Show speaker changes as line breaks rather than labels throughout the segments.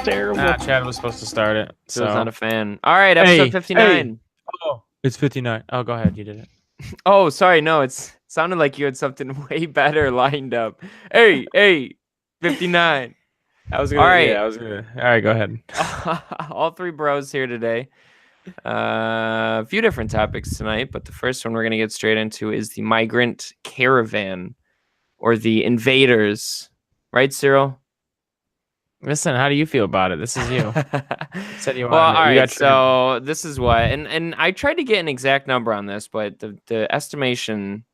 terrible.
Chad was supposed to start it.
So I was not a fan. All right, episode 59.
Oh, it's 59. Oh, go ahead. You did it.
Oh, sorry. No, it sounded like you had something way better lined up. Hey, 59.
All right. All right, go ahead.
All three bros here today. A few different topics tonight, but the first one we're going to get straight into is the Migrant Caravan, or the Invaders. Right, Cyril?
Listen, how do you feel about it? This is you. Said you
well, all right.
So
this is what, and I tried to get an exact number on this, but the estimation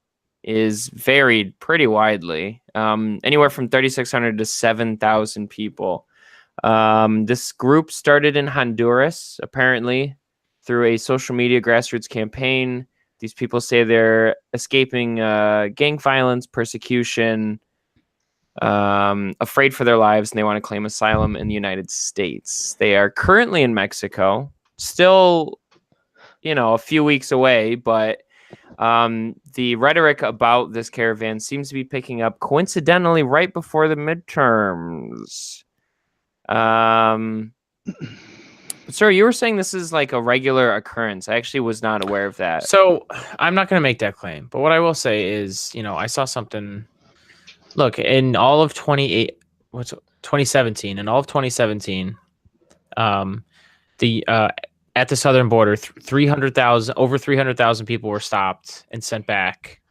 is varied pretty widely. Anywhere from 3,600 to 7,000 people. This group started in Honduras, apparently, through a social media grassroots campaign. These people say they're escaping gang violence, persecution, afraid for their lives, and they want to claim asylum in the United States. They are currently in Mexico, still, a few weeks away, but the rhetoric about this caravan seems to be picking up coincidentally right before the midterms. Sir, you were saying this is like a regular occurrence. I actually was not aware of that.
So I'm not going to make that claim, but what I will say is, I saw something. Look, in all of 2017, at the southern border, over 300,000 people were stopped and sent back,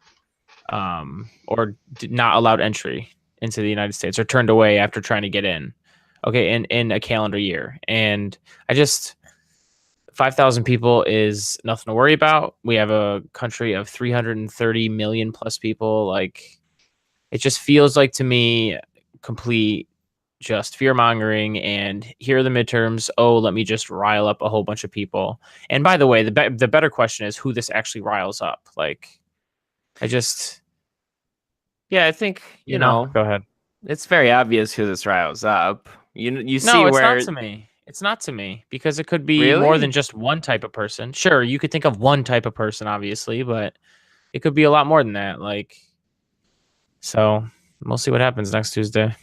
or did not allowed entry into the United States, or turned away after trying to get in. Okay, in a calendar year. And 5,000 people is nothing to worry about. We have a country of 330 million plus people. Like, it just feels like, to me, complete just fear-mongering, and here are the midterms. Oh, let me just rile up a whole bunch of people. And by the way, the better question is who this actually riles up. Like, I think,
go
ahead.
It's very obvious who this riles up. You see
no, it's
where...
not to me. It's not to me, because it could be more than just one type of person. Sure, you could think of one type of person, obviously, but it could be a lot more than that. So we'll see what happens next Tuesday.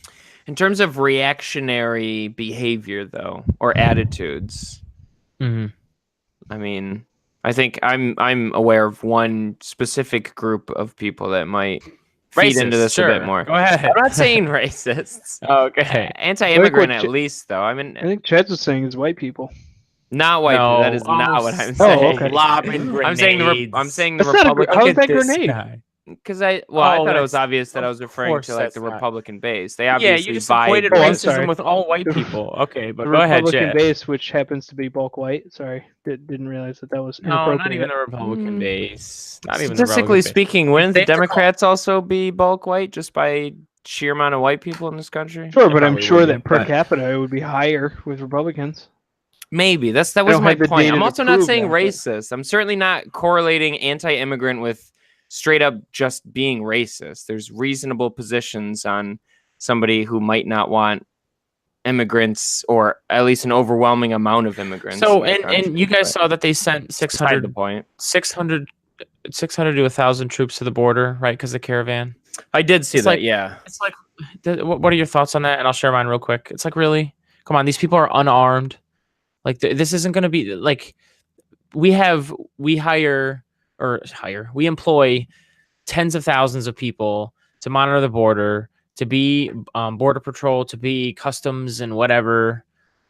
In terms of reactionary behavior, though, or attitudes, I mean, I think I'm aware of one specific group of people that might feed into this a bit more.
Go ahead.
I'm not saying racists.
Okay.
Anti-immigrant, at least, though.
I think Chad was saying is white people.
Not white people. That is not what I'm saying.
Oh, okay.
I'm saying the Republican.
How is that grenade?
Because I thought it was obvious that I was referring to the Republican base. They obviously
you just equated racism with all white people. Okay, but go ahead,
Republican base, which happens to be bulk white. Sorry, didn't realize that was inappropriate.
No, not even the Republican base.
Statistically speaking, wouldn't the Democrats also be bulk white just by sheer amount of white people in this country?
Sure, but I'm sure that per capita it would be higher with Republicans.
Maybe that was my point. I'm also not saying racist. I'm certainly not correlating anti-immigrant with straight up just being racist. There's reasonable positions on somebody who might not want immigrants, or at least an overwhelming amount of immigrants.
So, and you guys saw that they sent 600 to 1,000 troops to the border, right? Because the caravan.
I did see that. Yeah.
It's like, what are your thoughts on that? And I'll share mine real quick. It's like, really? Come on, these people are unarmed. Like, this isn't going to be like, we employ tens of thousands of people to monitor the border, to be border patrol, to be customs and whatever.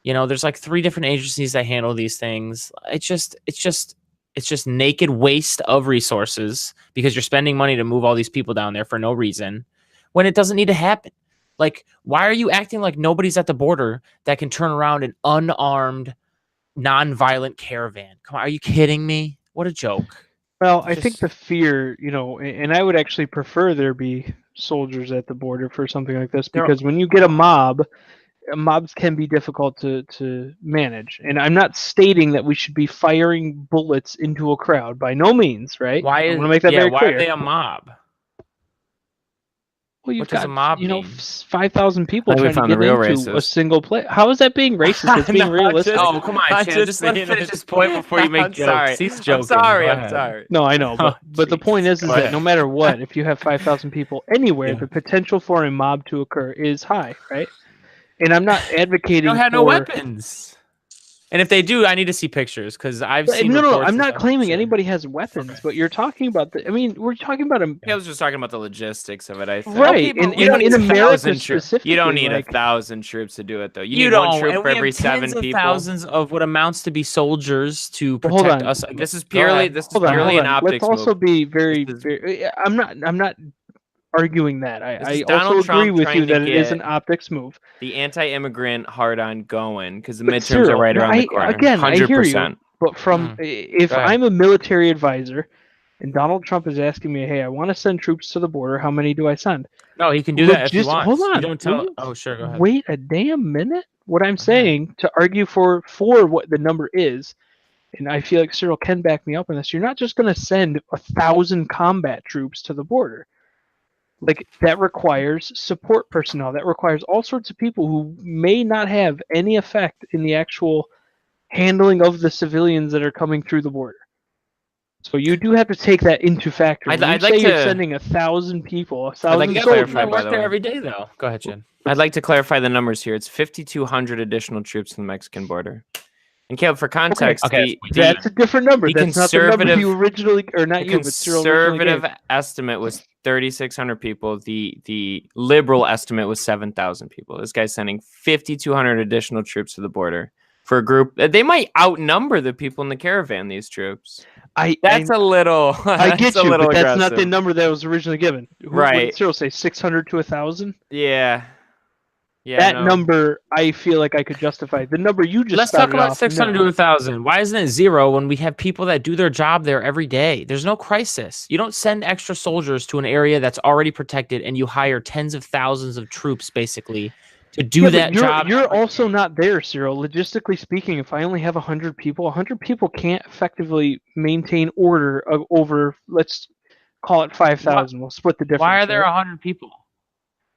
There's like 3 different agencies that handle these things. It's just naked waste of resources, because you're spending money to move all these people down there for no reason when it doesn't need to happen. Like, why are you acting like nobody's at the border that can turn around an unarmed, non-violent caravan? Come on, are you kidding me? What a joke.
Well, I think the fear, and I would actually prefer there be soldiers at the border for something like this, because when you get a mob, mobs can be difficult to manage. And I'm not stating that we should be firing bullets into a crowd, by no means, right?
Why
I want to make that very
why
clear.
Are they a mob?
Well, you've
What does
got,
a mob mean?
5,000 people
I think we
trying to
found
get
the real
into a
racist.
single place. How is that being racist? It's being realistic.
Oh, come on, Chan. Just let me finish this point before you make jokes. He's joking.
I'm sorry.
No, I know, but the point is that no matter what, if you have 5,000 people anywhere, the potential for a mob to occur is high, right? And I'm not advocating.
They don't have no weapons. And if they do, I need to see pictures because I've seen.
No, I'm not claiming anybody has weapons, but you're talking about we're talking about
I was just talking about the logistics of it. I think.
Right. In America specifically,
you don't need 1,000 troops to do it, though. You need one troop for every 7 people.
Thousands of what amounts to be soldiers to protect us.
This is purely an optics.
Let's also be very. I'm not arguing that. I also agree with you that it is an optics move.
The anti-immigrant hard-on going because the midterms are right around the corner.
Again, 100%. I hear you. But if I'm a military advisor and Donald Trump is asking me, hey, I want to send troops to the border, how many do I send?
No, he can do that if he wants.
Hold on.
You don't tell. Oh, sure. Go ahead.
Wait a damn minute. What I'm saying to argue for what the number is, and I feel like Cyril can back me up on this, you're not just going to send 1,000 combat troops to the border. Like, that requires support personnel. That requires all sorts of people who may not have any effect in the actual handling of the civilians that are coming through the border. So you do have to take that into factor. I'd like to... you're sending 1,000 people, 1,000 soldiers.
I work there every day, though. Go ahead, Jen.
I'd like to clarify the numbers here. It's 5,200 additional troops in the Mexican border. And Caleb, for context,
that's a different number. That's not the number you originally, or not you, but Cyril originally gave.
Conservative estimate was 3,600 people. The liberal estimate was 7,000 people. This guy's sending 5,200 additional troops to the border for a group. They might outnumber the people in the caravan. These troops. That's a little.
I get you, but
aggressive.
That's not the number that was originally given. What did Cyril say? 600 to 1,000.
Yeah.
Yeah, number, I feel like I could justify. The number you just
Let's talk about 600 to 1,000. Why isn't it 0 when we have people that do their job there every day? There's no crisis. You don't send extra soldiers to an area that's already protected and you hire tens of thousands of troops, basically, to do that job.
You're also not there, Cyril. Logistically speaking, if I only have 100 people can't effectively maintain order over, let's call it 5,000. We'll split the difference.
Why are there 100 people?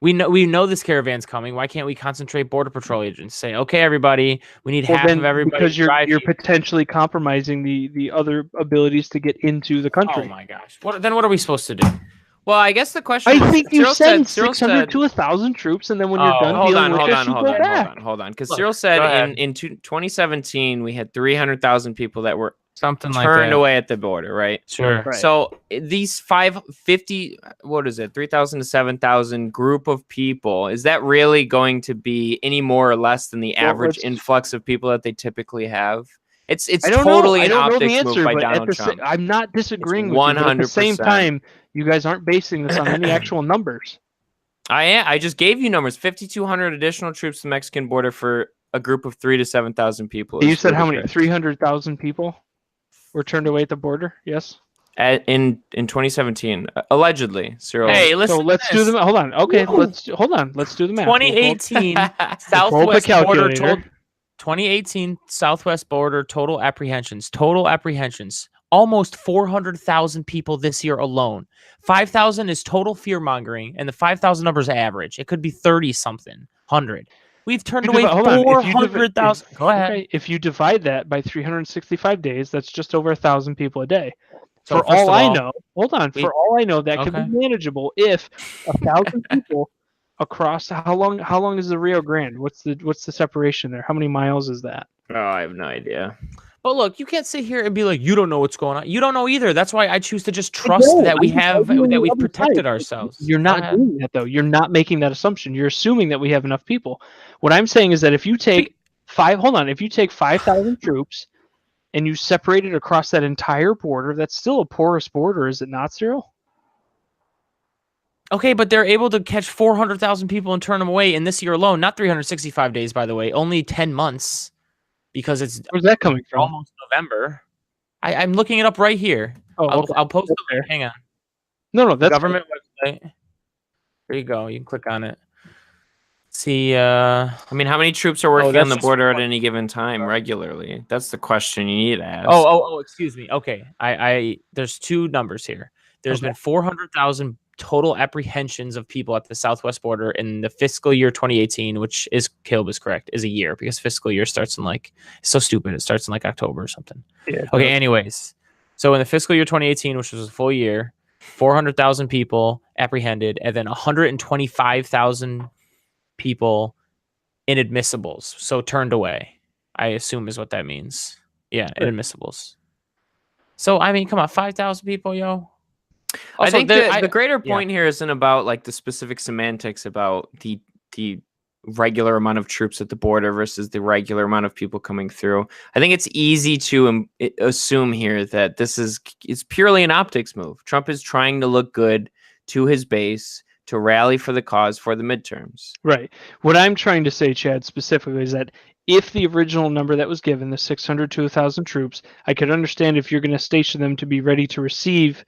We know this caravan's coming. Why can't we concentrate Border Patrol agents? Say, okay, everybody, we need half of everybody.
Because you're potentially compromising the other abilities to get into the country.
Oh my gosh! Then what are we supposed to do?
Well, I guess the question.
I think you send 600 to 1,000 troops, and then when you're done dealing with this, you go back.
Hold on. Because Cyril said in 2017 we had 300,000 people that were turned away at the border, right?
Sure.
Right.
So these 550, what is it, 3,000 to 7,000 group of people, is that really going to be any more or less than the average influx of people that they typically have? It's totally an optics move by Donald Trump.
I'm not disagreeing with you, but at the same time, you guys aren't basing this on any actual numbers.
I just gave you numbers. 5,200 additional troops to the Mexican border for a group of 3,000 to 7,000 people.
You said how many? 300,000 people were turned away at the border? Yes.
In 2017, allegedly, Cyril.
Hey, listen.
So let's do the math. Hold on. Okay, let's do the math.
2018 Southwest border total. 2018 Southwest border total apprehensions. Almost 400,000 people this year alone. 5,000 is total fear mongering, and the 5,000 number is average. It could be 30 something, 100. We've turned away 400,000. Go ahead.
Okay, if you divide that by 365 days, that's just over 1,000 people a day.
So
for all I know, that could be manageable if 1,000 people across. How long is the Rio Grande? What's the separation there? How many miles is that?
Oh, I have no idea.
But look, you can't sit here and be like, you don't know what's going on. You don't know either. That's why I choose to just trust that we've protected ourselves.
You're not doing that, though. You're not making that assumption. You're assuming that we have enough people. What I'm saying is that if you take 5,000 troops and you separate it across that entire border, that's still a porous border, is it not, Cyril?
Okay, but they're able to catch 400,000 people and turn them away in this year alone. Not 365 days, by the way. Only 10 months. Because it's
where's that coming from?
Almost November. I'm looking it up right here. I'll post it there. Hang on.
No, that's
government website. There you go. You can click on it. See, I
mean, how many troops are working on the border at any given time regularly? That's the question you need to ask.
Oh, excuse me. Okay, there's two numbers here. There's been 400,000 total apprehensions of people at the southwest border in the fiscal year 2018, which is Caleb is correct, is a year because fiscal year starts in it's so stupid. It starts in October or something. Yeah. Okay. Anyways, so in the fiscal year 2018, which was a full year, 400,000 people apprehended, and then 125,000 people inadmissibles, so turned away. I assume is what that means. Yeah, inadmissibles. So I mean, come on, 5,000 people, yo. Also,
I think the greater point here isn't about like the specific semantics about the regular amount of troops at the border versus the regular amount of people coming through. I think it's easy to assume here that it's purely an optics move. Trump is trying to look good to his base, to rally for the cause for the midterms.
Right. What I'm trying to say, Chad, specifically is that if the original number that was given, the 600 to 1,000 troops, I could understand if you're going to station them to be ready to receive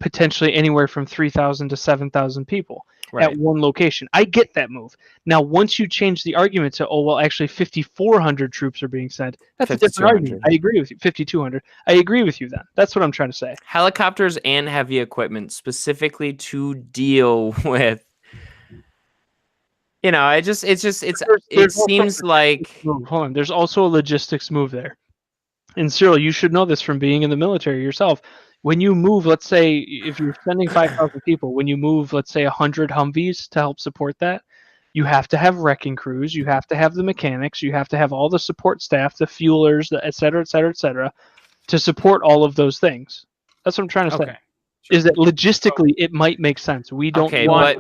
potentially anywhere from 3,000 to 7,000 people at one location. I get that move. Now, once you change the argument to, oh, well, actually 5,400 troops are being sent, that's a different argument. I agree with you. 5,200. I agree with you then. That's what I'm trying to say.
Helicopters and heavy equipment specifically to deal with, you know, it seems like...
Hold on. There's also a logistics move there. And Cyril, you should know this from being in the military yourself. When you move, let's say, if you're sending 5,000 people, when you move, let's say, 100 Humvees to help support that, you have to have wrecking crews, you have to have the mechanics, you have to have all the support staff, the fuelers, et cetera, et cetera, et cetera, to support all of those things. That's what I'm trying to say. Is that logistically it might make sense. We don't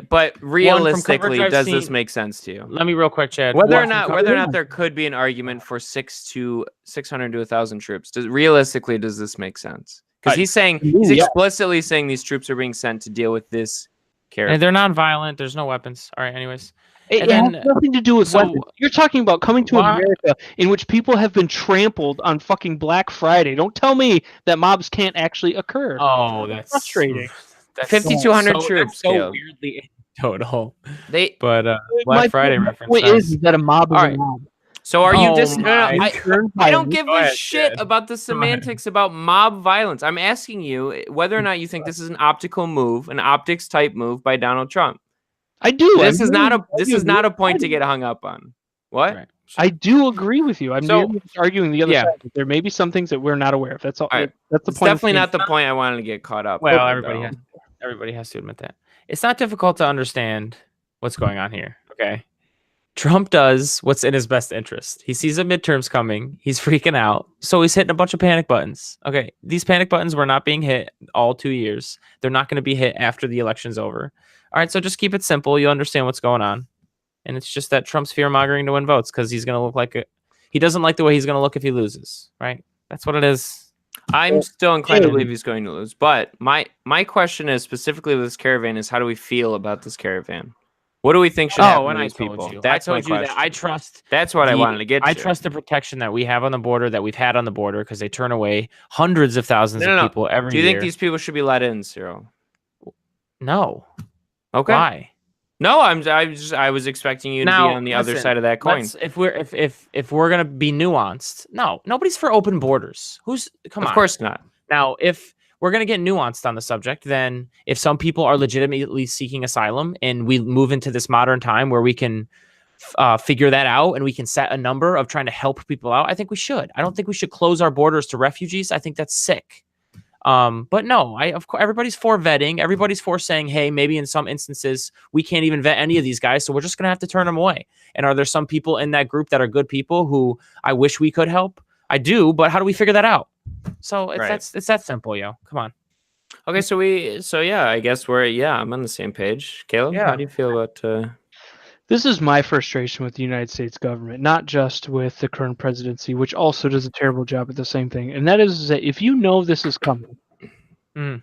but realistically, does this make sense to you?
Let me real quick, Chad.
Whether or not there could be an argument for 600 to 1,000 troops, realistically, does this make sense? Because he's explicitly saying these troops are being sent to deal with this character.
And they're non-violent. There's no weapons. All right. Anyways,
it has nothing to do with weapons. You're talking about coming to America in which people have been trampled on fucking Black Friday. Don't tell me that mobs can't actually occur.
Oh, that's
frustrating.
5,200 troops.
So weirdly total.
But
Black Friday reference.
What is that a mob is a mob?
So are you I don't give a shit about the semantics about mob violence. I'm asking you whether or not you think this is an optical move, an optics type move by Donald Trump.
I do.
This is not a point to get hung up on. What?
Right. I do agree with you. I'm arguing the other side. There may be some things that we're not aware of. That's all. Right. That's the point.
Definitely not the point I wanted to get caught up.
Well, everybody has to admit that. It's not difficult to understand what's going on here. Okay. Trump does what's in his best interest. He sees the midterms coming. He's freaking out. So he's hitting a bunch of panic buttons. Okay. These panic buttons were not being hit all 2 years. They're not going to be hit after the election's over. All right. So just keep it simple. You'll understand what's going on. And it's just that Trump's fear-mongering to win votes because he's going to look like he doesn't like the way he's going to look if he loses. Right. That's what it is.
I'm still inclined to believe he's going to lose. But my question is specifically with this caravan is how do we feel about this caravan? What do we think should happen to these people?
That's I told you that I trust.
That's what I wanted to get to.
I trust the protection that we have on the border, that we've had on the border, because they turn away hundreds of thousands of people every year.
Do you think these people should be let in, Cyril?
No.
Okay.
Why?
No, I was expecting you to be on the other side of that coin.
If we're gonna be nuanced, no, nobody's for open borders. Come on?
Of course not.
Now, if we're going to get nuanced on the subject, then if some people are legitimately seeking asylum and we move into this modern time where we can figure that out and we can set a number of trying to help people out, I think we should. I don't think we should close our borders to refugees. I think that's sick. But no, of course, everybody's for vetting. Everybody's for saying, hey, maybe in some instances we can't even vet any of these guys, so we're just going to have to turn them away. And are there some people in that group that are good people who I wish we could help? I do, but how do we figure that out? So it's that simple, yo. Come on.
Okay, so I guess I'm on the same page. Caleb, how do you feel about
This is my frustration with the United States government, not just with the current presidency, which also does a terrible job at the same thing. And that is that if you know this is coming, and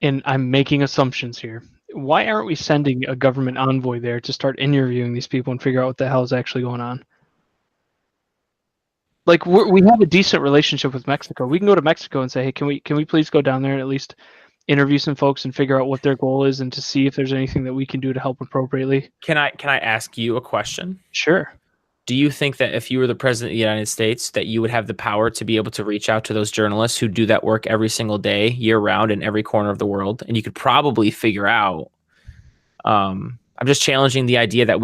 I'm making assumptions here, why aren't we sending a government envoy there to start interviewing these people and figure out what the hell is actually going on? Like we have a decent relationship with Mexico. We can go to Mexico and say, hey, can we please go down there and at least interview some folks and figure out what their goal is and to see if there's anything that we can do to help appropriately.
Can I ask you a question?
Sure.
Do you think that if you were the president of the United States, that you would have the power to be able to reach out to those journalists who do that work every single day, year round, in every corner of the world, and you could probably figure out? I'm just challenging the idea that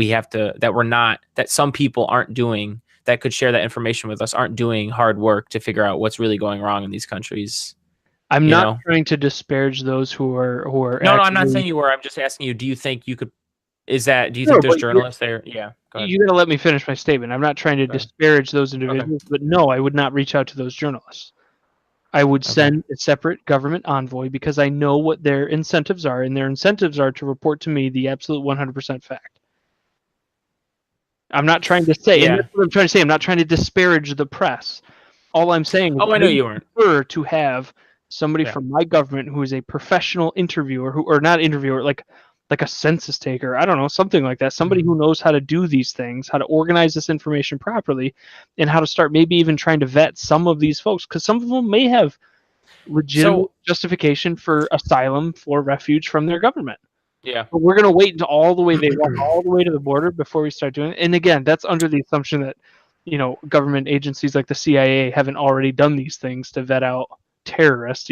that some people aren't doing, that could share that information with us, aren't doing hard work to figure out what's really going wrong in these countries.
I'm not trying to disparage those who are.
No, I'm not saying you were. I'm just asking you, do you think you could, Is that? Do you think there's journalists there? Yeah. Go ahead.
You got to let me finish my statement. I'm not trying to disparage those individuals, but no, I would not reach out to those journalists. I would send a separate government envoy because I know what their incentives are, and their incentives are to report to me the absolute 100% fact. I'm not trying to say, and that's what I'm trying to say. I'm not trying to disparage the press. All I'm saying is
I know you aren't.
prefer to have somebody from my government who is a professional interviewer, or not interviewer, like a census taker, I don't know, something like that. Somebody who knows how to do these things, how to organize this information properly, and how to start maybe even trying to vet some of these folks, because some of them may have legitimate justification for asylum, for refuge from their government.
Yeah.
But we're going to wait until all the way to the border before we start doing it. And again, that's under the assumption that, government agencies like the CIA haven't already done these things to vet out terrorists,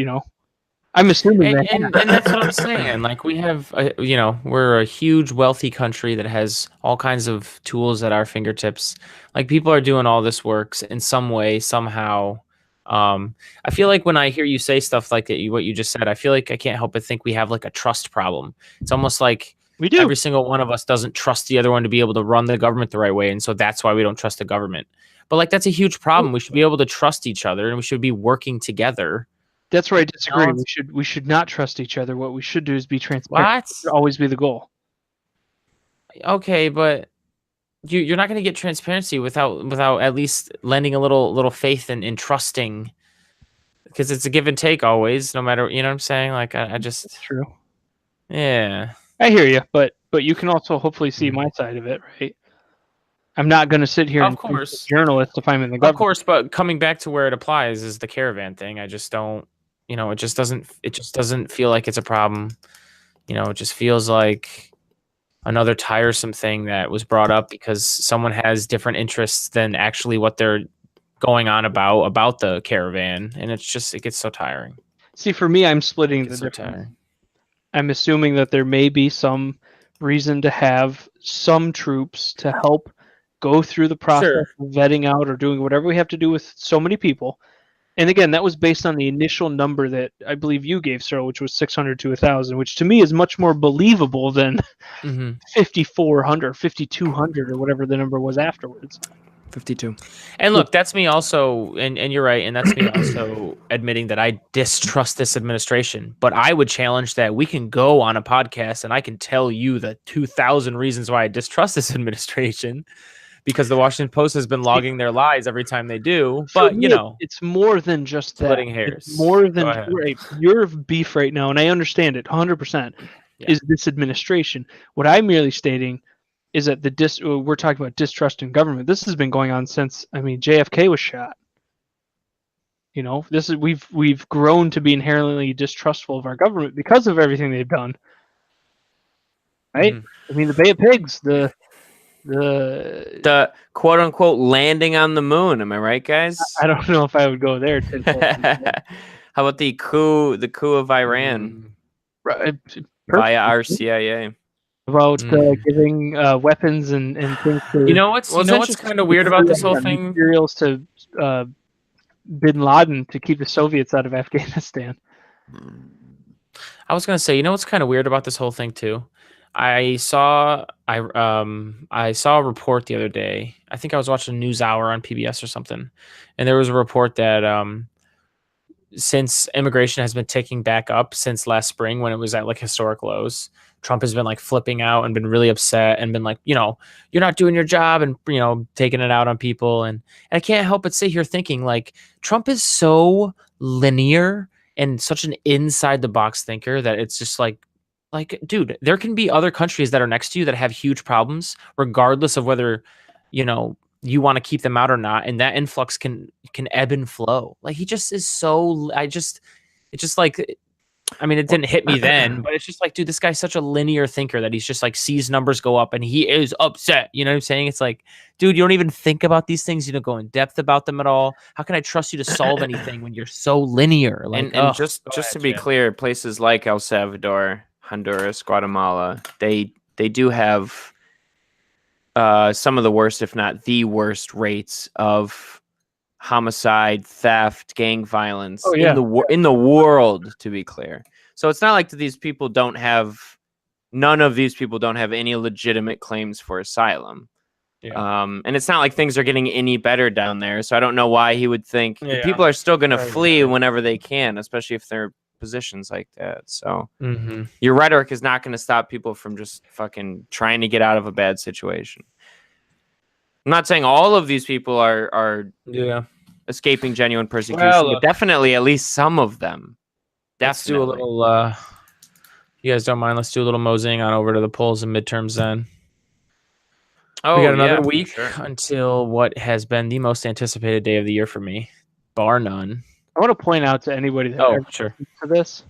I'm assuming that.
And that's what I'm saying. Like, we have, we're a huge, wealthy country that has all kinds of tools at our fingertips. Like, people are doing all this work in some way, somehow. I feel like when I hear you say stuff like that, what you just said, I feel like I can't help but think we have like a trust problem. It's almost like
we do.
Every single one of us doesn't trust the other one to be able to run the government the right way. And so that's why we don't trust the government. But like, that's a huge problem. We should be able to trust each other, and we should be working together.
That's where I disagree. We should not trust each other. What we should do is be transparent. That should always be the goal.
Okay, but you're not going to get transparency without at least lending a little faith and trusting, because it's a give and take always, no matter, you know what I'm saying? Like, I just.
That's true.
Yeah.
I hear you, but you can also hopefully see my side of it, right? I'm not going to sit here and be a journalist if I'm in the government.
Of course, but coming back to where it applies is the Caravan thing. I just don't, it just doesn't feel like it's a problem. It just feels like another tiresome thing that was brought up because someone has different interests than actually what they're going on about the Caravan, and it gets so tiring.
See, for me, I'm splitting the difference. I'm assuming that there may be some reason to have some troops to help go through the process of vetting out or doing whatever we have to do with so many people. And again, that was based on the initial number that I believe you gave, Cyril, which was 600 to 1,000, which to me is much more believable than 5,400, 5,200, or whatever the number was afterwards.
52.
And look, that's me also, and you're right, and that's me also admitting that I distrust this administration. But I would challenge that we can go on a podcast and I can tell you the 2,000 reasons why I distrust this administration, because the Washington Post has been logging their lies every time they do. But,
it's more than just
splitting
that.
hairs.
It's more than your beef right now, and I understand it 100%, is this administration. What I'm merely stating is that we're talking about distrust in government. This has been going on since, JFK was shot. We've grown to be inherently distrustful of our government because of everything they've done. Right? The Bay of Pigs, the
quote unquote landing on the moon. Am I right, guys?
I don't know if I would go there.
How about the coup of Iran via our CIA?
About giving weapons and things to
what's kind of weird about this whole thing?
Materials to Bin Laden to keep the Soviets out of Afghanistan.
I was gonna say, what's kind of weird about this whole thing too? I saw a report the other day. I think I was watching NewsHour on PBS or something, and there was a report that since immigration has been ticking back up since last spring when it was at like historic lows, Trump has been like flipping out and been really upset and been like, you're not doing your job, and taking it out on people. And I can't help but sit here thinking, like, Trump is so linear and such an inside the box thinker that it's just like, dude, there can be other countries that are next to you that have huge problems, regardless of whether, you want to keep them out or not. And that influx can ebb and flow. Like, he just is so, it didn't hit me then, but it's just like, dude, this guy's such a linear thinker that he's just like sees numbers go up and he is upset. You know what I'm saying? It's like, dude, you don't even think about these things. You don't go in depth about them at all. How can I trust you to solve anything when you're so linear? Like,
and just to be clear, places like El Salvador, Honduras, Guatemala, they do have some of the worst, if not the worst, rates of homicide, theft, gang violence in the world, to be clear. So it's not like these people don't have none of these people don't have any legitimate claims for asylum.
Yeah.
And it's not like things are getting any better down there. So I don't know why he would think the people are still going to flee whenever they can, especially if they're positions like that. So your rhetoric is not going to stop people from just fucking trying to get out of a bad situation. I'm not saying all of these people are escaping genuine persecution, but definitely at least some of them.
Let's do a little. You guys don't mind? Let's do a little moseying on over to the polls and midterms then. We got another week until what has been the most anticipated day of the year for me, bar none.
I want to point out to anybody that to this,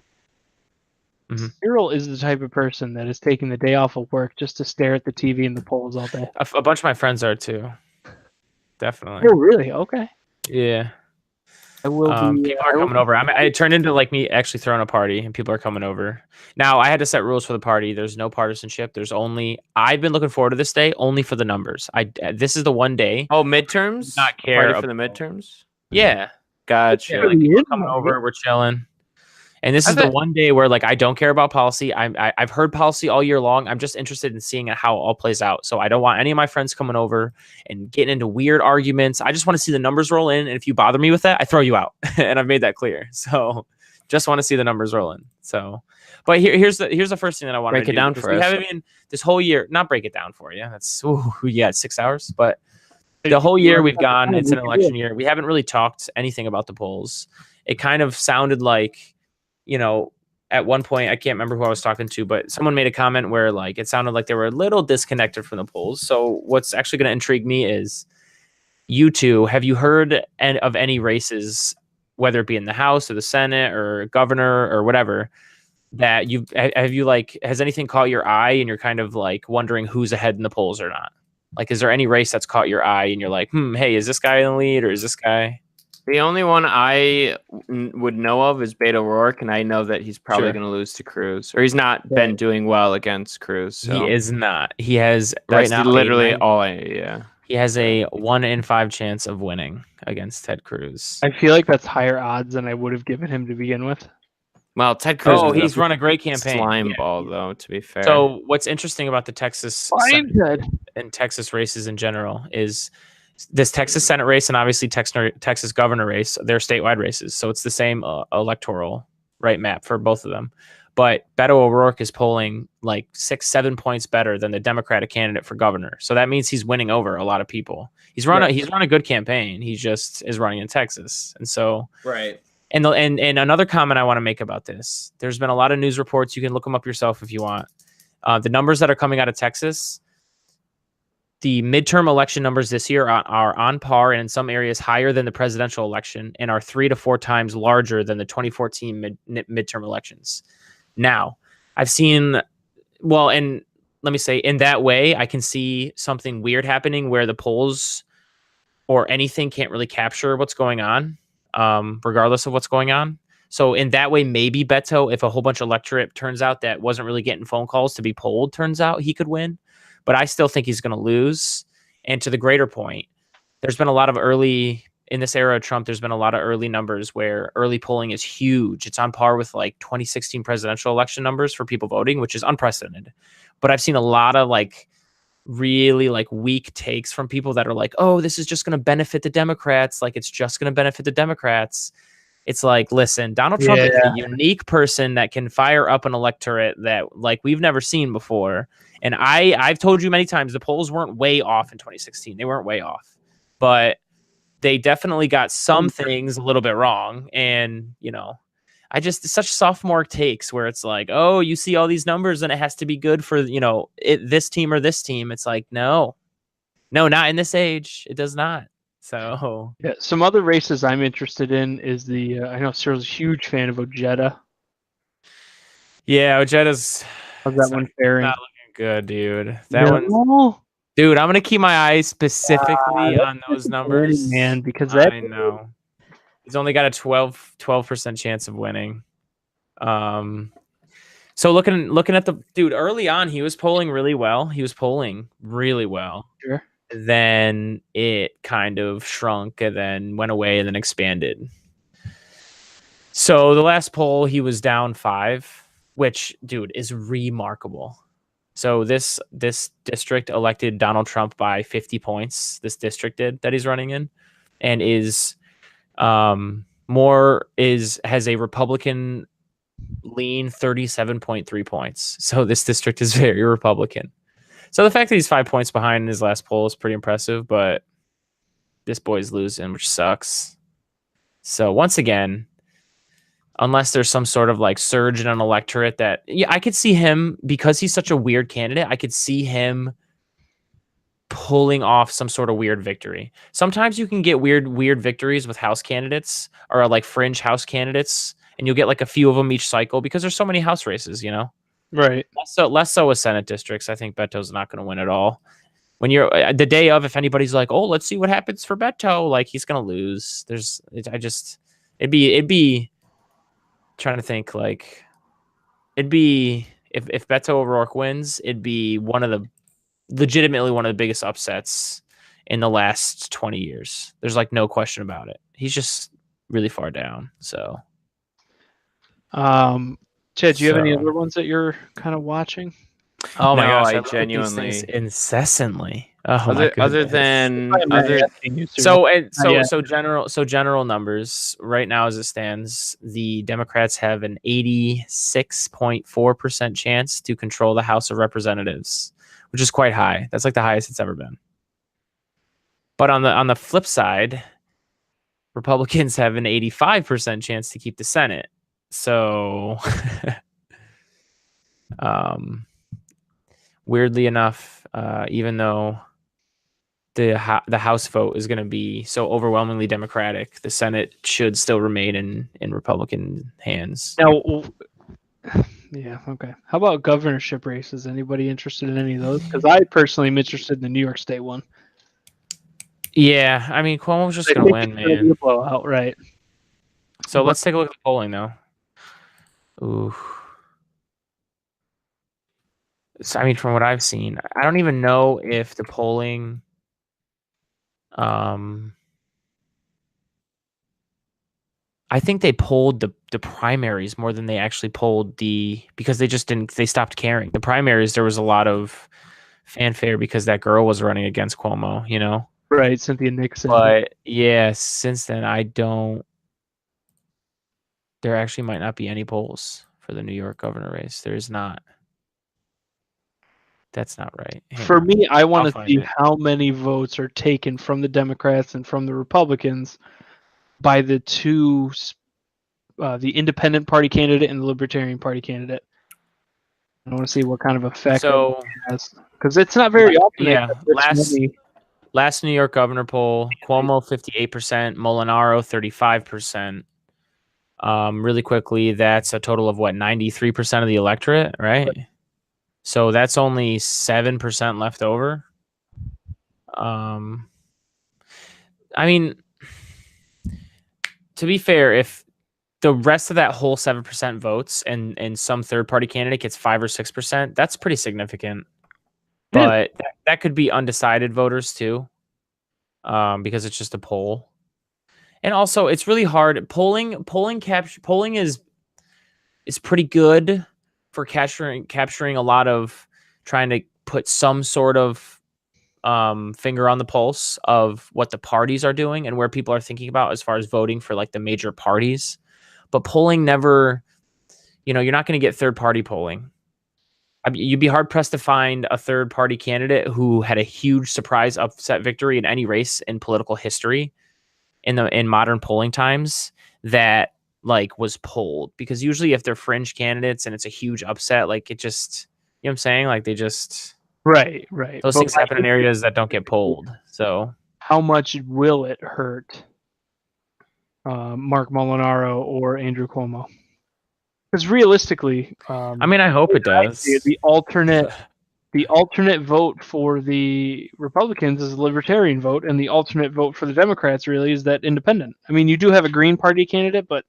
Cyril is the type of person that is taking the day off of work just to stare at the TV and the polls all day.
A bunch of my friends are too. Definitely.
Oh, really? Okay.
Yeah.
I will be,
people are coming over. It turned into like me actually throwing a party, and people are coming over. Now, I had to set rules for the party. There's no partisanship. There's only. I've been looking forward to this day only for the numbers. This is the one day.
Oh, midterms.
Not care
party for the midterms.
Yeah,
gotcha.
Yeah, like, people coming over. We're chilling. And this is the one day where like I don't care about policy. I've heard policy all year long. I'm just interested in seeing how it all plays out. So I don't want any of my friends coming over and getting into weird arguments. I just want to see the numbers roll in. And if you bother me with that, I throw you out. And I've made that clear. So just want to see the numbers roll in. So, but here's the first thing that I want to
break it down for us.
We haven't even this whole year, not break it down for you. That's 6 hours, but the whole year we've gone. It's an election year. We haven't really talked anything about the polls. It kind of sounded like, at one point, I can't remember who I was talking to, but someone made a comment where like it sounded like they were a little disconnected from the polls. So what's actually going to intrigue me is you two, have you heard of any races, whether it be in the House or the Senate or governor or whatever, that has anything caught your eye and you're kind of like wondering who's ahead in the polls or not? Like, is there any race that's caught your eye and you're like, hey, is this guy in the lead or is this guy?
The only one I would know of is Beto O'Rourke, and I know that he's probably going to lose to Cruz, or he's not been doing well against Cruz. So.
He is not. He has right now
literally
He has a 1 in 5 chance of winning against Ted Cruz.
I feel like that's higher odds than I would have given him to begin with.
Well, Ted Cruz.
Oh, he's run a great campaign.
Slime ball, though. To be fair.
So what's interesting about the Texas and Texas races in general is this Texas Senate race and obviously Texas governor race. They're statewide races, so it's the same electoral map for both of them. But Beto O'Rourke is polling like 6-7 points better than the Democratic candidate for governor. So that means he's winning over a lot of people. He's run a good campaign. He just is running in Texas, and so And another comment I want to make about this: there's been a lot of news reports. You can look them up yourself if you want. The numbers that are coming out of Texas. The midterm election numbers this year are on par and in some areas higher than the presidential election and are 3 to 4 times larger than the 2014 midterm elections. Now, I've seen, and let me say, in that way, I can see something weird happening where the polls or anything can't really capture what's going on, regardless of what's going on. So in that way, maybe Beto, if a whole bunch of electorate turns out that wasn't really getting phone calls to be polled, turns out he could win. But I still think he's going to lose. And to the greater point, there's been a lot of in this era of Trump, there's been a lot of early numbers where early polling is huge. It's on par with like 2016 presidential election numbers for people voting, which is unprecedented. But I've seen a lot of really weak takes from people that are like, oh, this is just going to benefit the Democrats. Like, it's just going to benefit the Democrats. It's like, listen, Donald Trump is a unique person that can fire up an electorate that we've never seen before. And I've told you many times the polls weren't way off in 2016. They weren't way off, but they definitely got some things a little bit wrong. And, it's such sophomore takes where it's like, oh, you see all these numbers and it has to be good for, this team or this team. It's like, no, not in this age. It does not. So
some other races I'm interested in is I know Cyril's a huge fan of Ojeda.
Yeah, Ojeda's.
How's that one faring?
Not looking good, dude. Dude, I'm gonna keep my eyes specifically on those numbers,
man, because
I know he's only got a 12% chance of winning. So looking at the dude early on, he was polling really well.
Sure.
Then it kind of shrunk and then went away and then expanded. So the last poll, he was down 5, which, dude, is remarkable. So this district elected Donald Trump by 50 points. This district did that he's running in, and has a Republican lean 37.3 points. So this district is very Republican. So the fact that he's 5 points behind in his last poll is pretty impressive, but this boy's losing, which sucks. So once again, unless there's some sort of like surge in an electorate that, I could see him, because he's such a weird candidate, I could see him pulling off some sort of weird victory. Sometimes you can get weird victories with House candidates, or like fringe House candidates, and you'll get like a few of them each cycle because there's so many House races,
Right.
Less so with Senate districts. I think Beto's not going to win at all. When you're the day of, if anybody's like, oh, let's see what happens for Beto, like he's going to lose. It'd be trying to think, like, it'd be if Beto O'Rourke wins, it'd be legitimately one of the biggest upsets in the last 20 years. There's like no question about it. He's just really far down. So,
Chad, do you have any other ones that you're kind of watching?
Oh my gosh,
I genuinely
incessantly. General numbers right now as it stands, the Democrats have an 86.4% chance to control the House of Representatives, which is quite high. That's like the highest it's ever been. But on the flip side, Republicans have an 85% chance to keep the Senate. So weirdly enough, even though the House vote is going to be so overwhelmingly Democratic, the Senate should still remain in Republican hands.
Now, yeah, okay. How about governorship races? Anybody interested in any of those? Because I personally am interested in the New York State one.
Yeah, I mean, Cuomo's just going to win, man.
Blowout, right?
So let's take a look at the polling, though. Ooh. So, I mean, from what I've seen, I don't even know if the polling, I think they polled the primaries more than they actually polled because they stopped caring. The primaries, there was a lot of fanfare because that girl was running against Cuomo,
Right, Cynthia Nixon.
But yeah, since then, there actually might not be any polls for the New York governor race. There is not. That's not right.
For me, I want to see how many votes are taken from the Democrats and from the Republicans by the two, the Independent Party candidate and the Libertarian Party candidate. I want to see what kind of effect it has, because it's not very often.
Yeah, last New York governor poll, Cuomo 58%, Molinaro 35%. Really quickly, that's a total of 93% of the electorate, right? So that's only 7% left over. I mean, to be fair, if the rest of that whole 7% votes and some third-party candidate gets 5 or 6%, that's pretty significant. But that could be undecided voters too, because it's just a poll. And also, it's really hard. Polling is pretty good for capturing a lot of, trying to put some sort of finger on the pulse of what the parties are doing and where people are thinking about as far as voting for like the major parties. But polling never, you're not going to get third party polling. I mean, you'd be hard pressed to find a third party candidate who had a huge surprise upset victory in any race in political history in modern polling times that like was polled, because usually if they're fringe candidates and it's a huge upset, like it just, you know what I'm saying? Like they just,
right.
Those things happen in areas that don't get polled. So
how much will it hurt Mark Molinaro or Andrew Cuomo? Because realistically,
I mean, I hope it does.
The alternate vote for the Republicans is a libertarian vote, and the alternate vote for the Democrats really is that independent. I mean, you do have a Green Party candidate, but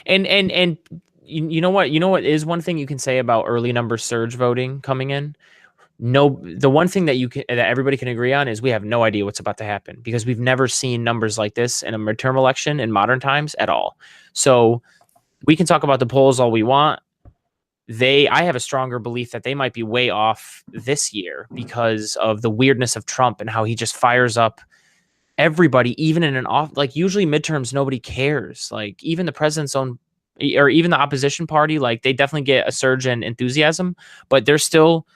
and you know what is one thing you can say about early number surge voting coming in? No, the one thing that everybody can agree on is we have no idea what's about to happen, because we've never seen numbers like this in a midterm election in modern times at all. So we can talk about the polls all we want. I have a stronger belief that they might be way off this year because of the weirdness of Trump and how he just fires up everybody, even in an off, like usually midterms, nobody cares. Like even the president's own, or even the opposition party, like they definitely get a surge in enthusiasm, but there's still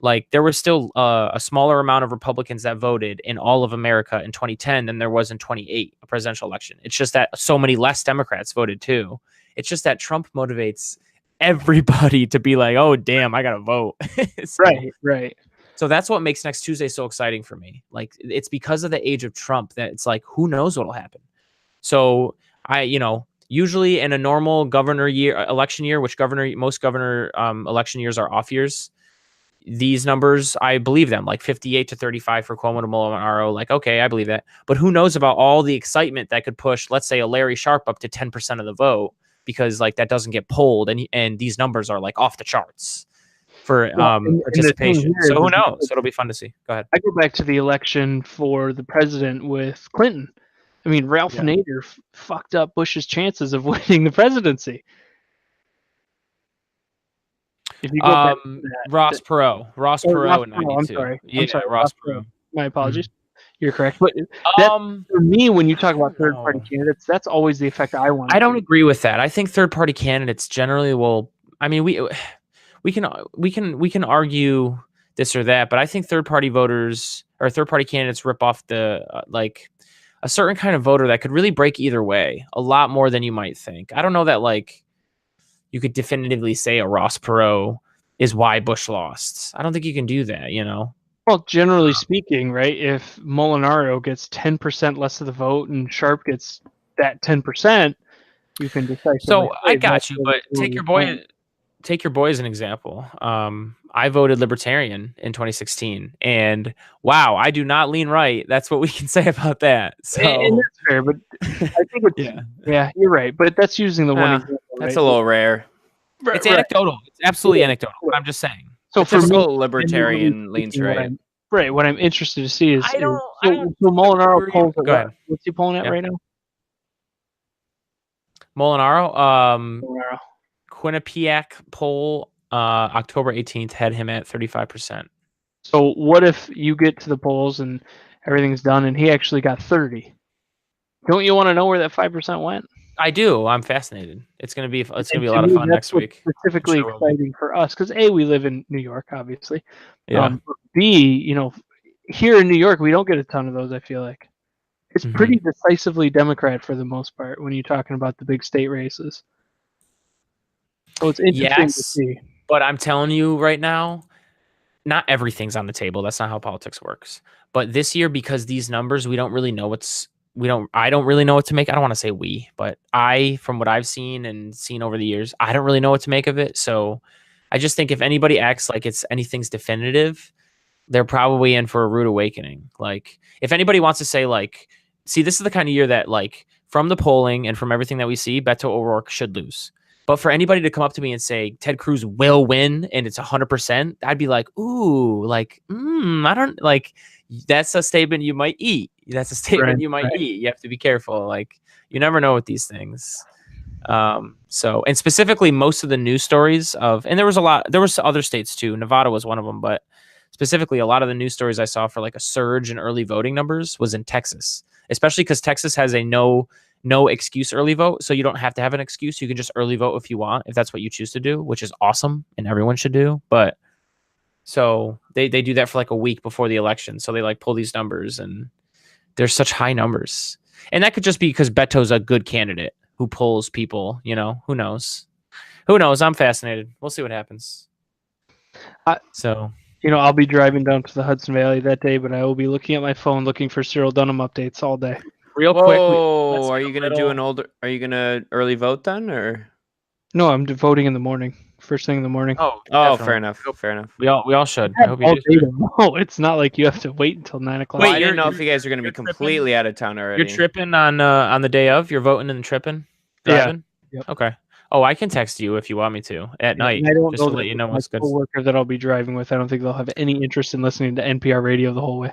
like, there was still a smaller amount of Republicans that voted in all of America in 2010 than there was in 2008, a presidential election. It's just that so many less Democrats voted too. It's just that Trump motivates everybody to be like, oh, damn, I got to vote. So,
Right.
So that's what makes next Tuesday so exciting for me. Like, it's because of the age of Trump that it's like, who knows what'll happen. So usually in a normal election year, which most governor election years are off years, these numbers, I believe them, like 58 to 35 for Cuomo to Molinaro. Like, okay, I believe that. But who knows about all the excitement that could push, let's say, a Larry Sharp up to 10% of the vote, because like that doesn't get polled, and these numbers are like off the charts for participation. So who knows? So it'll be fun to see. Go ahead.
I go back to the election for the president with Clinton. I mean, Ralph Nader fucked up Bush's chances of winning the presidency. If you go
Ross Perot in 92.
I'm sorry.
Ross Perot.
My apologies. Mm-hmm. You're correct. But for me, when you talk about third-party candidates, that's always the effect I want.
I don't agree with that. I think third-party candidates generally will. I mean, we can argue this or that, but I think third-party voters or third-party candidates rip off the like a certain kind of voter that could really break either way a lot more than you might think. I don't know that like you could definitively say a Ross Perot is why Bush lost. I don't think you can do that, you know?
Well, generally speaking, right, if Molinaro gets 10% less of the vote and Sharp gets that 10%, you can decide.
So I got you, but take your boy as an example. I voted Libertarian in 2016, and wow, I do not lean right. That's what we can say about that. So
and that's fair, but I think it's, yeah, you're right. But that's using the one example.
That's a little rare.
It's anecdotal. It's absolutely anecdotal. But I'm just saying.
So
for me, Libertarian leans right.
Right. What I'm interested to see is so Molinaro polls. Go ahead. What's he polling at right now?
Molinaro. Quinnipiac poll, October 18th, had him at 35%.
So what if you get to the polls and everything's done and he actually got 30? Don't you want to know where that 5% went?
I do. I'm fascinated. It's gonna be a lot of fun next week.
Specifically exciting for us because A, we live in New York, obviously. Yeah. B, here in New York, we don't get a ton of those. I feel like it's pretty decisively Democrat for the most part when you're talking about the big state races. So it's interesting to see.
But I'm telling you right now, not everything's on the table. That's not how politics works. But this year, because these numbers, I don't really know what to make. I don't want to say but from what I've seen over the years, I don't really know what to make of it. So I just think if anybody acts like anything's definitive, they're probably in for a rude awakening. Like if anybody wants to say like, see, this is the kind of year that like from the polling and from everything that we see, Beto O'Rourke should lose. But for anybody to come up to me and say Ted Cruz will win and it's 100%, I'd be like, ooh, like, I don't like. That's a statement you might eat. That's a statement you might eat. You have to be careful. Like you never know with these things. So, and specifically most of the news stories and there was other states too. Nevada was one of them, but specifically a lot of the news stories I saw for like a surge in early voting numbers was in Texas, especially because Texas has a no excuse early vote. So you don't have to have an excuse. You can just early vote if you want, if that's what you choose to do, which is awesome and everyone should do. But so they do that for like a week before the election. So they like pull these numbers and there's such high numbers. And that could just be because Beto's a good candidate who pulls people, who knows? Who knows? I'm fascinated. We'll see what happens.
I'll be driving down to the Hudson Valley that day, but I will be looking at my phone looking for Cyril Dunham updates all day.
Real quick.
Are you gonna early vote then, or?
No, I'm voting in the morning. First thing in the morning.
Oh, fair enough. Fair enough.
We all should. I hope you do.
No, it's not like you have to wait until 9 o'clock.
Wait, I didn't know if you guys are gonna be completely out of town already.
You're tripping on the day of. You're voting and tripping. Driving?
Yeah. Yep.
Okay. Oh, I can text you if you want me to at night.
I don't
just
know
to let you know what's good.
Coworker that I'll be driving with. I don't think they'll have any interest in listening to NPR radio the whole way.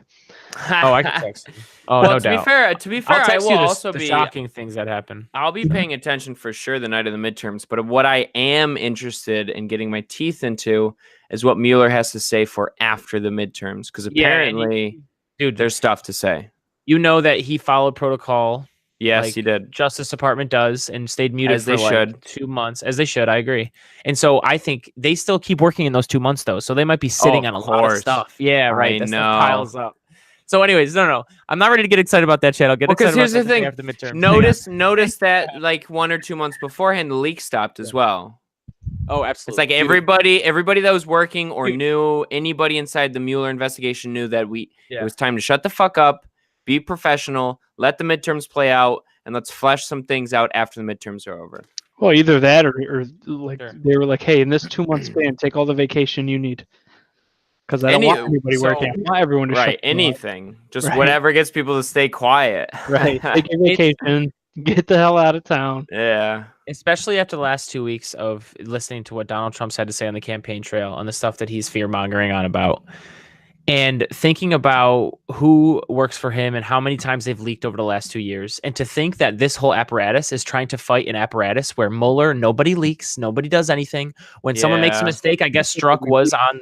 Oh, I can text you. Oh,
well,
no
to be
doubt.
fair, I
text
will
you
also
the
be
shocking things that happen.
I'll be paying attention for sure the night of the midterms. But what I am interested in getting my teeth into is what Mueller has to say for after the midterms, because apparently,
dude,
there's stuff to say.
You know that he followed protocol.
Yes, he did.
Justice Department does, and stayed muted
As they should.
2 months, as they should. I agree. And so I think they still keep working in those 2 months, though. So they might be sitting on a lot of stuff. Yeah, right. That stuff piles up. So, anyways, no. I'm not ready to get excited about that shit. I'll get excited about that after the midterm.
Notice that like 1 or 2 months beforehand, the leak stopped as well.
Oh, absolutely.
It's like everybody that was working or knew anybody inside the Mueller investigation knew that it was time to shut the fuck up, be professional, let the midterms play out, and let's flesh some things out after the midterms are over.
Well, either that or like they were like, hey, in this 2 month span, take all the vacation you need. Because I don't want anybody working. I want everyone to shut
anything. Just whatever gets people to stay quiet.
Right. Take your vacation. Get the hell out of town.
Yeah.
Especially after the last 2 weeks of listening to what Donald Trump's had to say on the campaign trail, on the stuff that he's fear-mongering on about. And thinking about who works for him and how many times they've leaked over the last 2 years. And to think that this whole apparatus is trying to fight an apparatus where Mueller, nobody leaks, nobody does anything. When someone makes a mistake, I guess Strzok was on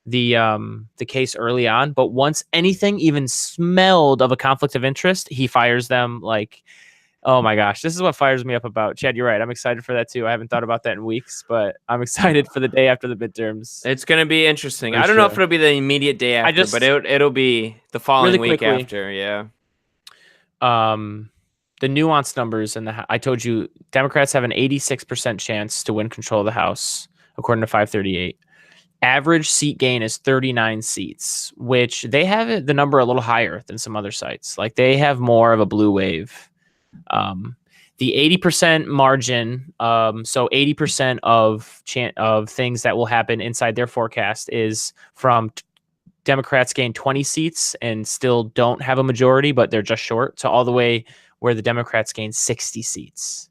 the case early on. But once anything even smelled of a conflict of interest, he fires them like... Oh my gosh, this is what fires me up about. Chad, you're right. I'm excited for that too. I haven't thought about that in weeks, but I'm excited for the day after the midterms.
It's going to be interesting. I don't know if it'll be the immediate day after, but it'll be the following week after. Yeah.
The nuanced numbers I told you, Democrats have an 86% chance to win control of the House, according to 538. Average seat gain is 39 seats, which they have the number a little higher than some other sites. Like they have more of a blue wave. The 80% margin, so 80% of things that will happen inside their forecast is from Democrats gain 20 seats and still don't have a majority, but they're just short. So all the way where the Democrats gain 60 seats.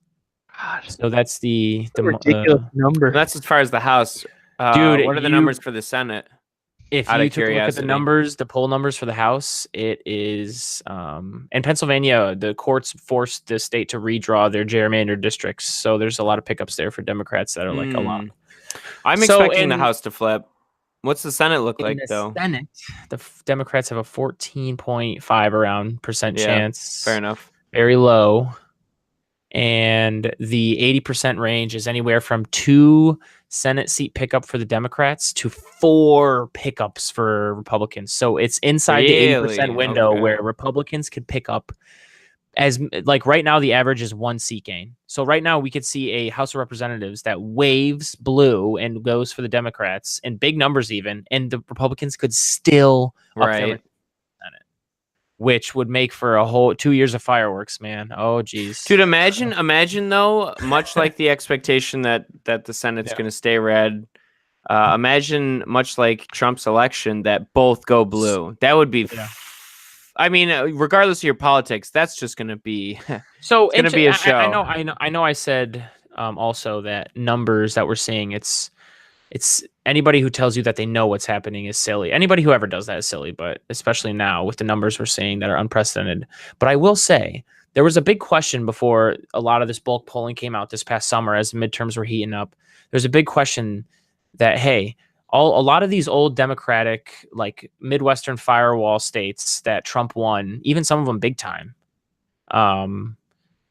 God,
so that's the
ridiculous number.
That's as far as the House.
Dude,
what are the numbers for the Senate?
If you took a look at the numbers, the poll numbers for the House, it is in Pennsylvania, the courts forced the state to redraw their gerrymandered districts. So there's a lot of pickups there for Democrats that are like a lot.
I'm expecting the House to flip. What's the Senate look like, though?
Senate, the Democrats have a 14.5 around percent chance.
Fair enough.
Very low. And the 80% range is anywhere from 2 Senate seat pickup for the Democrats to 4 pickups for Republicans. So it's inside the 80% window where Republicans could pick up as like right now, the average is 1 seat gain. So right now we could see a House of Representatives that waves blue and goes for the Democrats in big numbers even, and the Republicans could still up their Senate, which would make for a whole 2 years of fireworks, man. Oh, geez.
Dude, imagine though, much like the expectation that the Senate's going to stay red, imagine much like Trump's election that both go blue. That would be... I mean, regardless of your politics, that's just going to be
so
it's going to be a show.
I know. I said also that numbers that we're seeing, it's anybody who tells you that they know what's happening is silly. Anybody who ever does that is silly, but especially now with the numbers we're seeing that are unprecedented. But I will say there was a big question before a lot of this bulk polling came out this past summer as midterms were heating up. There's a big question that, hey, a lot of these old Democratic, like Midwestern firewall states that Trump won, even some of them big time,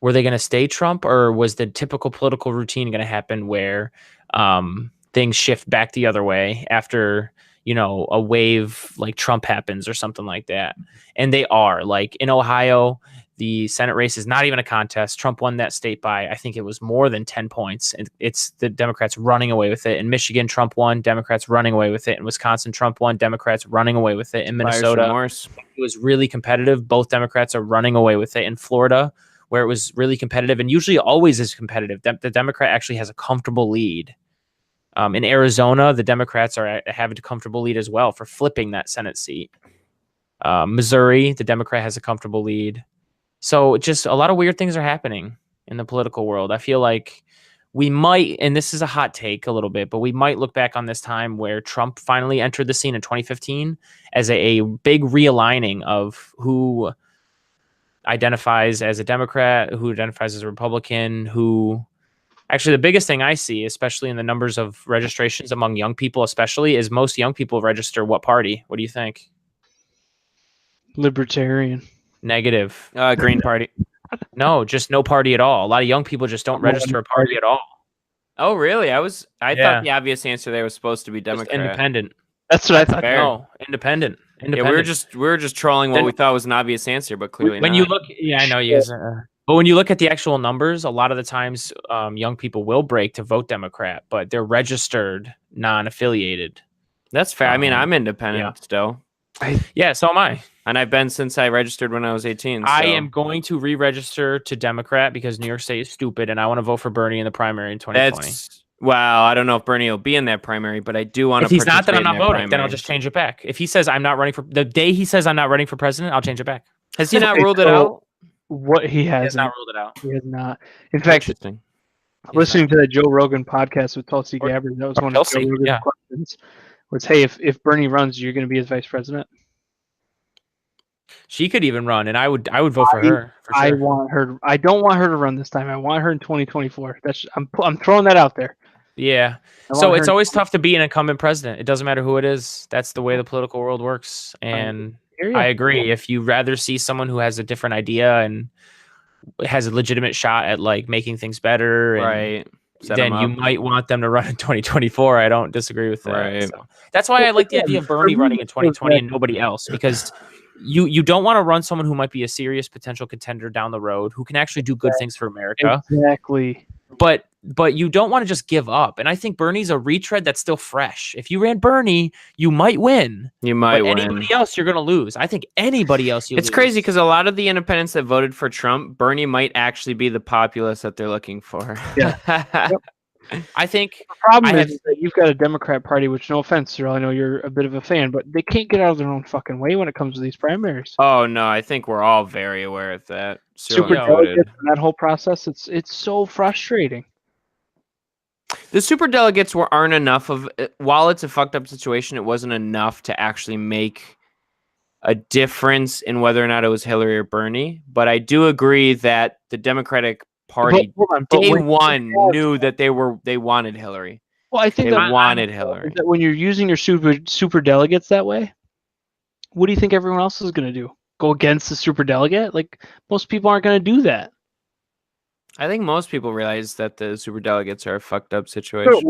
were they going to stay Trump, or was the typical political routine going to happen where things shift back the other way after, a wave like Trump happens or something like that? And they are. Like in Ohio, the Senate race is not even a contest. Trump won that state by, I think it was more than 10 points. It's the Democrats running away with it. In Michigan, Trump won, Democrats running away with it. In Wisconsin, Trump won, Democrats running away with it. In Minnesota, it was really competitive. Both Democrats are running away with it. In Florida, where it was really competitive and usually always is competitive, the Democrat actually has a comfortable lead. In Arizona, the Democrats are having a comfortable lead as well for flipping that Senate seat. Missouri, the Democrat has a comfortable lead. So just a lot of weird things are happening in the political world. I feel like we might, and this is a hot take a little bit, but we might look back on this time where Trump finally entered the scene in 2015 as a big realigning of who identifies as a Democrat, who identifies as a Republican, who actually the biggest thing I see, especially in the numbers of registrations among young people, especially, is most young people register what party? What do you think?
Libertarian.
Negative.
Green Party.
No, just no party at all. A lot of young people just don't register a party at all.
Oh, really? I
Yeah.
thought the obvious answer there was supposed to be
Just
Democrat.
independent.
That's what I thought.
Fair.
No, independent.
Yeah, we were just trolling what we thought was an obvious answer, but clearly
when
not.
you look, I know you guys. But when you look at the actual numbers, a lot of the times, young people will break to vote Democrat, but they're registered non-affiliated.
That's fair. I mean, I'm independent still.
Yeah, so am I.
And I've been since I registered when I was 18. So.
I am going to re-register to Democrat because New York State is stupid, and I want to vote for Bernie in the primary in 2020.
Wow, I don't know if Bernie will be in that primary, but I do want to.
If he's not, then I'm not voting.
Primary.
Then I'll just change it back. If he says I'm not running for the day he says I'm not running for president, I'll change it back.
Has he not ruled it out?
What he has
not ruled it out.
He has not. In fact, listening to the Joe Rogan podcast with Tulsi Gabbard, that was one of Joe Rogan's questions. Was, hey, if Bernie runs, you're going to be his vice president?
She could even run, and I would vote for her. For sure.
I want her. I don't want her to run this time. I want her in 2024. I'm throwing that out there.
Yeah. So it's always tough to be an incumbent president. It doesn't matter who it is. That's the way the political world works. And I agree. If you rather see someone who has a different idea and has a legitimate shot at like making things better,
right?
Then you might want them to run in 2024. I don't disagree with that. Right. So that's why I like the idea of Bernie running in 2020 and nobody else, because you don't want to run someone who might be a serious potential contender down the road, who can actually do good things for America.
Exactly.
But you don't want to just give up. And I think Bernie's a retread that's still fresh. If you ran Bernie, you might win.
You might win.
Anybody else, you're going to lose. I think anybody else,
It's crazy because a lot of the independents that voted for Trump, Bernie might actually be the populace that they're looking for.
Yeah.
I think
the problem is that you've got a Democrat Party, which, no offense, Cyril, I know you're a bit of a fan, but they can't get out of their own fucking way when it comes to these primaries.
Oh no, I think we're all very aware of that.
Super delegates and that whole process, it's so frustrating.
The super delegates aren't enough of. While it's a fucked up situation, it wasn't enough to actually make a difference in whether or not it was Hillary or Bernie. But I do agree that the Democratic Party day one knew that they wanted Hillary.
Well, I think
they wanted Hillary.
That when you're using your super delegates that way, what do you think everyone else is going to do? Go against the super delegate? Like, most people aren't going to do that.
I think most people realize that the super delegates are a fucked up situation.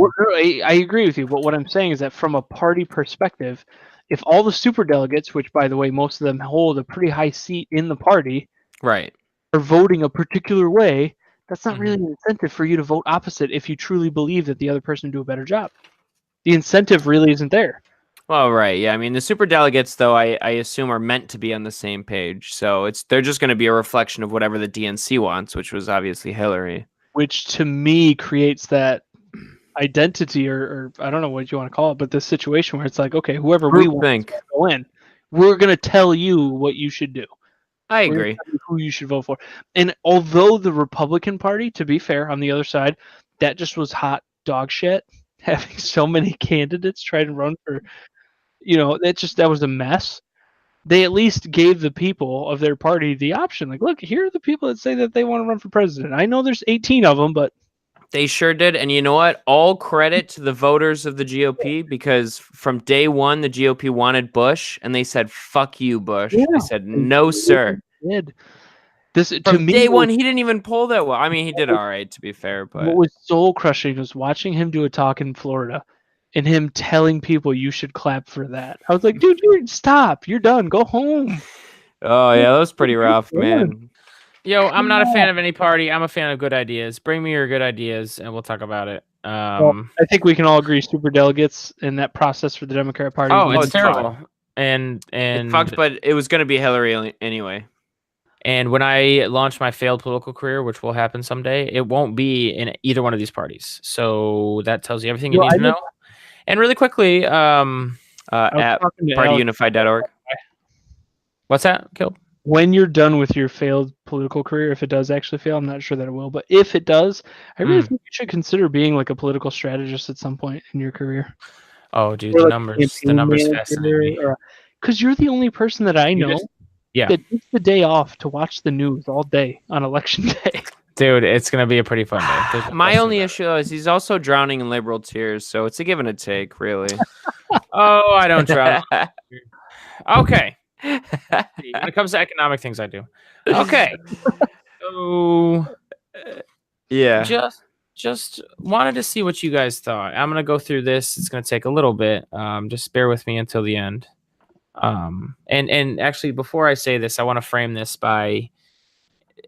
I agree with you, but what I'm saying is that from a party perspective, if all the super delegates, which by the way most of them hold a pretty high seat in the party,
right,
are voting a particular way, that's not really an incentive for you to vote opposite if you truly believe that the other person will do a better job. The incentive really isn't there.
Well, right, yeah. I mean, the super delegates, though, I assume are meant to be on the same page. So they're just going to be a reflection of whatever the DNC wants, which was obviously Hillary.
Which to me creates that identity, or I don't know what you want to call it, but this situation where it's like, okay, whoever we want to go in, we're going to tell you what you should do.
I agree.
Who you should vote for. And although the Republican Party, to be fair, on the other side, that just was hot dog shit, having so many candidates try to run for, that was a mess. They at least gave the people of their party the option. Like, look, here are the people that say that they want to run for president. I know there's 18 of them, but
they sure did. And you know what? All credit to the voters of the GOP, because from day one, the GOP wanted Bush, and they said, fuck you, Bush. Yeah. They said, no, sir.
Did.
From day one, he didn't even poll that well. I mean, he did all right, to be fair. But
what was soul crushing was watching him do a talk in Florida and him telling people you should clap for that. I was like, dude, stop. You're done. Go home.
Oh, yeah, that was pretty rough, man.
Yo, I'm not a fan of any party. I'm a fan of good ideas. Bring me your good ideas, and we'll talk about it.
Well, I think we can all agree super delegates in that process for the Democrat Party.
Oh, it's terrible. And
it fucked, but it was going to be Hillary anyway.
And when I launch my failed political career, which will happen someday, it won't be in either one of these parties. So that tells you everything you need to know. And really quickly, at partyunified.org. What's that, Kill?
When you're done with your failed political career, if it does actually fail, I'm not sure that it will, but if it does, I really think you should consider being like a political strategist at some point in your career.
Oh, dude,
Or
the
like
numbers fascinate me.
Because you're the only person that I know
Yeah.
that takes the day off to watch the news all day on election day.
Dude, it's going to be a pretty fun day. There's no
My
question
only
about
issue is he's also drowning in liberal tears, so it's a give and a take, really.
Oh, I don't drown. Okay. When it comes to economic things, I do. Okay. So,
yeah.
Just wanted to see what you guys thought. I'm gonna go through this. It's gonna take a little bit. Just bear with me until the end. And actually, before I say this, I want to frame this by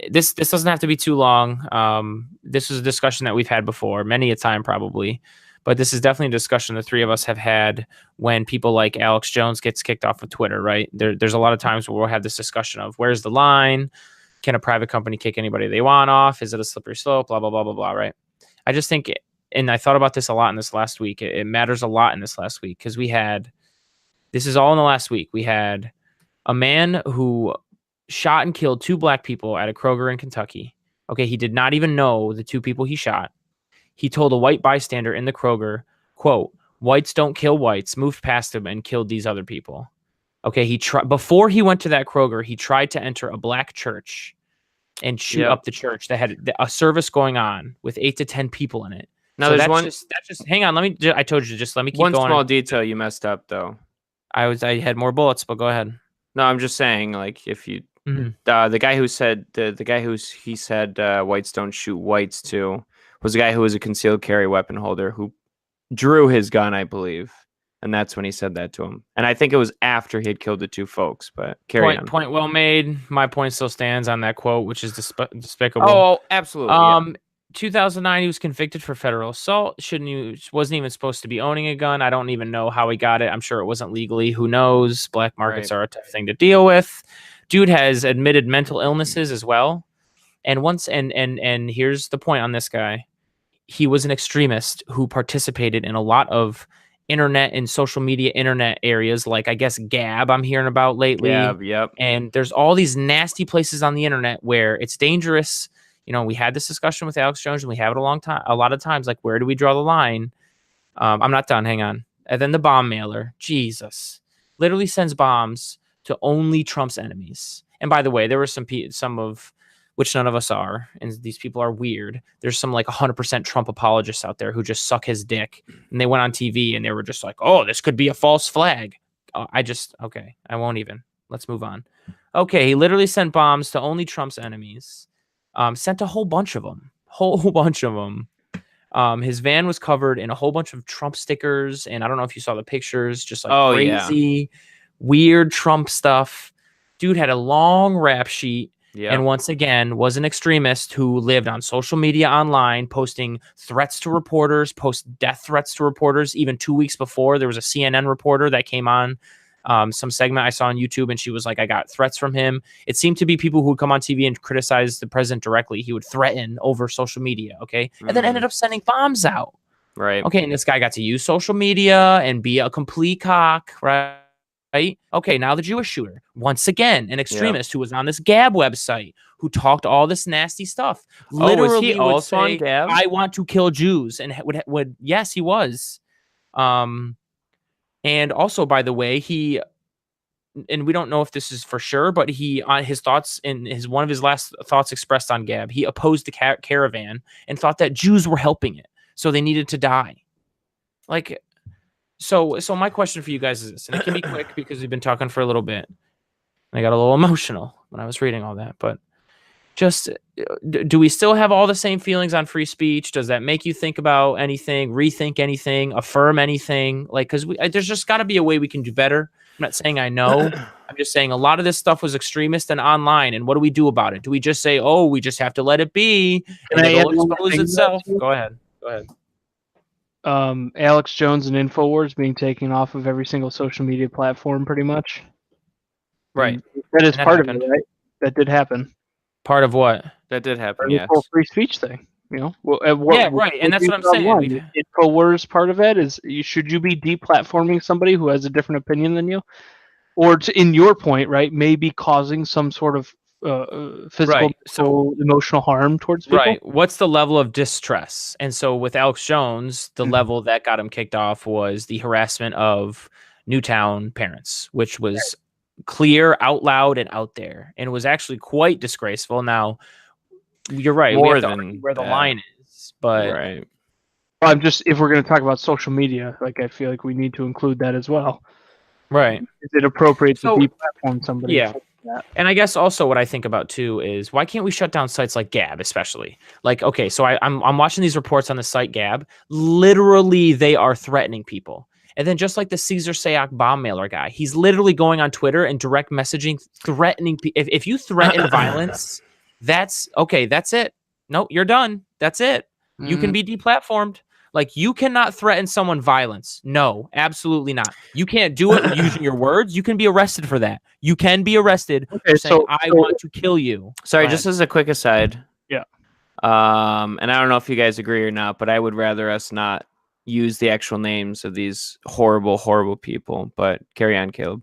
this. This doesn't have to be too long. This is a discussion that we've had before, many a time probably. But this is definitely a discussion the three of us have had when people like Alex Jones gets kicked off of Twitter, right? There's a lot of times where we'll have this discussion of where's the line? Can a private company kick anybody they want off? Is it a slippery slope? Blah, blah, blah, blah, blah, right? I just think, and I thought about this a lot in this last week. It matters a lot in this last week because this is all in the last week. We had a man who shot and killed 2 black people at a Kroger in Kentucky. Okay, he did not even know the 2 people he shot. He told a white bystander in the Kroger, quote, "Whites don't kill whites," moved past him and killed these other people. Okay, before he went to that Kroger, he tried to enter a black church and shoot up the church that had a service going on with 8 to 10 people in it.
Now
so
that's
just hang on. I told you, just let me keep
one
going.
small detail you messed up though.
I had more bullets, but go ahead.
No, I'm just saying, like, if you the guy who said he said whites don't shoot whites to was a guy who was a concealed carry weapon holder who drew his gun, I believe. And that's when he said that to him. And I think it was after he had killed the 2 folks, but carry on.
Point well made. My point still stands on that quote, which is despicable.
Oh, absolutely.
2009, he was convicted for federal assault. Wasn't even supposed to be owning a gun. I don't even know how he got it. I'm sure it wasn't legally. Who knows? Black markets are a tough thing to deal with. Dude has admitted mental illnesses as well. And and here's the point on this guy. He was an extremist who participated in a lot of internet and social media internet areas, like I guess Gab I'm hearing about lately.
Yep.
And there's all these nasty places on the internet where it's dangerous. You know, we had this discussion with Alex Jones and we have it a lot of times, like where do we draw the line? I'm not done. Hang on. And then the bomb mailer, Jesus, literally sends bombs to only Trump's enemies. And by the way, there were some of which none of us are, and these people are weird. There's some like 100% Trump apologists out there who just suck his dick, and they went on TV and they were just like, "Oh, this could be a false flag." Okay, I won't even. Let's move on. Okay, he literally sent bombs to only Trump's enemies. Sent a whole bunch of them. His van was covered in a whole bunch of Trump stickers, and I don't know if you saw the pictures, just like crazy, weird Trump stuff. Dude had a long rap sheet. Yeah. And once again, was an extremist who lived on social media online, posting threats to reporters, post death threats to reporters. Even 2 weeks before, there was a CNN reporter that came on some segment I saw on YouTube, and she was like, I got threats from him. It seemed to be people who would come on TV and criticize the president directly. He would threaten over social media, okay? And then ended up sending bombs out.
Right.
Okay, and this guy got to use social media and be a complete cock, right? Okay, now the Jewish shooter. Once again, an extremist who was on this Gab website who talked all this nasty stuff. Literally
was he also on Gab?
I want to kill Jews, and would yes, he was. And also, by the way, and we don't know if this is for sure, but he on his thoughts in one of his last thoughts expressed on Gab, he opposed the Caravan and thought that Jews were helping it, so they needed to die. Like. So my question for you guys is this, and it can be quick because we've been talking for a little bit. I got a little emotional when I was reading all that, but just do we still have all the same feelings on free speech? Does that make you think about anything, rethink anything, affirm anything? Like, because there's just got to be a way we can do better. I'm not saying I know. I'm just saying a lot of this stuff was extremist and online, and what do we do about it? Do we just say, oh, we just have to let it be, and it'll expose itself? Go ahead.
Alex Jones and InfoWars being taken off of every single social media platform, pretty much.
Right.
That is part of it, right? That did happen.
Part of what?
That did happen,
yes. The whole free speech thing, you know?
Right, and that's what I'm saying.
InfoWars part of it is, should you be deplatforming somebody who has a different opinion than you? Or in your point, right, maybe causing some sort of physical,
Right. So
emotional harm towards people.
right. What's the level of distress? And so with Alex Jones, the level that got him kicked off was the harassment of Newtown parents, which was clear, out loud, and out there, and it was actually quite disgraceful. Now, you're right. We
More
have to
than
argue where the
that.
line is, but
Right.
Well, I'm just, if we're going to talk about social media, like I feel like we need to include that as well.
right.
Is it appropriate
So-
to deplatform somebody?
Yeah.
for that?
And I guess also what I think about too is why can't we shut down sites like Gab, especially? Like, okay, so I'm watching these reports on the site Gab. Literally, they are threatening people. And then just like the Caesar Sayoc bomb mailer guy, he's literally going on Twitter and direct messaging, threatening people. If you threaten violence, that's okay. That's it. No, you're done. That's it. You can be deplatformed. Like, you cannot threaten someone violence. No, absolutely not. You can't do it using your words. You can be arrested for that. You can be arrested for saying, I want to kill you.
Sorry,
Go
just
ahead.
as a quick aside.
Yeah.
And I don't know if you guys agree or not, but I would rather us not use the actual names of these horrible, horrible people. But carry on, Caleb.